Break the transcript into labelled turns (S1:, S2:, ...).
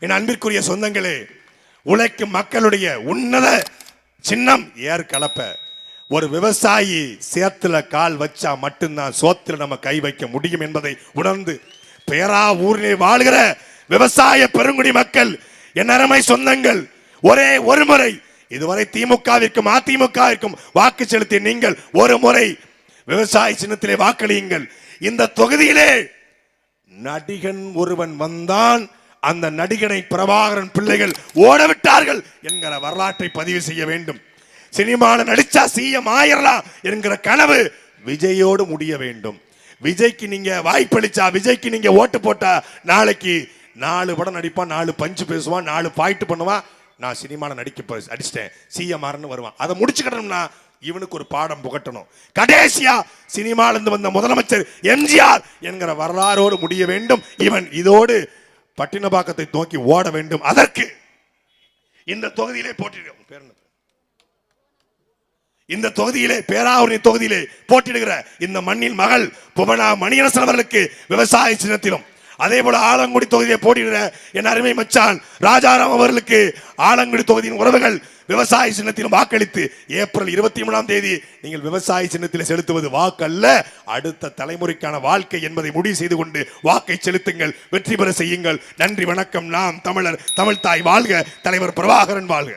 S1: என் அன்பிற்குரிய சொந்தங்களே, உழைக்கும் மக்களுடைய உன்னத சின்னம் ஏர் கலப்ப. ஒரு விவசாயி சேத்துல கால் வச்சா மட்டும்தான் சோத்துல நம்ம கை வைக்க முடியும் என்பதை உணர்ந்து பேராவூரிலே வாழ்கிற விவசாய பெருங்குடி மக்கள், என் அருமை சொந்தங்கள், ஒரே ஒரு முறை இதுவரை திமுகவிற்கும் அதிமுகவிற்கும் வாக்கு செலுத்திய நீங்கள் ஒரு முறை விவசாய சின்னத்திலே வாக்களியுங்கள். இந்த தொகுதியிலே நடிகன் ஒருவன் வந்தான், அந்த நடிகனை பிரபாகரன் பிள்ளைகள் ஓடவிட்டார்கள் என்கிற வரலாற்றை பதிவு செய்ய வேண்டும். சினிமாவில் நடிச்சா சிஎம் ஆயிரலாம் என்கிற கனவு விஜயோடு முடிய வேண்டும். விஜய்க்கு நீங்க வாய்ப்பளிச்சா, விஜய்க்கு நீங்க ஓட்டு போட்டா, நாளைக்கு 4 படம் நடிப்பான், 4 பஞ்சு பேசுவான், 4 பாயிண்ட் பண்ணுவான். நான் சினிமாவில் நடிக்க அடிச்சிட்டேன், சிஎம் ஆர்னு வருவான். அதை முடிச்சுக்கணும்னா இவனுக்கு ஒரு பாடம் புகட்டணும். கடைசியா சினிமால இருந்து வந்த முதலமைச்சர் எம்ஜிஆர் என்கிற வரலாறோடு முடிய வேண்டும். இவன் இதோடு பட்டினப்பாக்கத்தை நோக்கி ஓட வேண்டும். அதற்கு இந்த தொகுதியிலே போட்டியிடுகிறோம். இந்த தொகுதியிலே பேராவூரணி தொகுதியிலே போட்டியிடுகிற இந்த மண்ணின் மகள் புவனா மணியரசன் அவர்களுக்கு விவசாய சின்னத்திலும், அதே போல ஆலங்குடி தொகுதியை போட்டியிடுகிற என் அருமை மச்சான் ராஜாராம் அவர்களுக்கு ஆலங்குடி தொகுதியின் உறவுகள் விவசாய சின்னத்திலும் வாக்களித்து ஏப்ரல் 23ஆம் தேதி நீங்கள் விவசாய சின்னத்தில் செலுத்துவது வாக்கல்ல, அடுத்த தலைமுறைக்கான வாழ்க்கை என்பதை முடிவு செய்து கொண்டு வாக்கை செலுத்துங்கள், வெற்றி பெற செய்யுங்கள். நன்றி, வணக்கம். நாம் தமிழர், தமிழ் தாய் வாழ்க, தலைவர் பிரபாகரன் வாழ்க.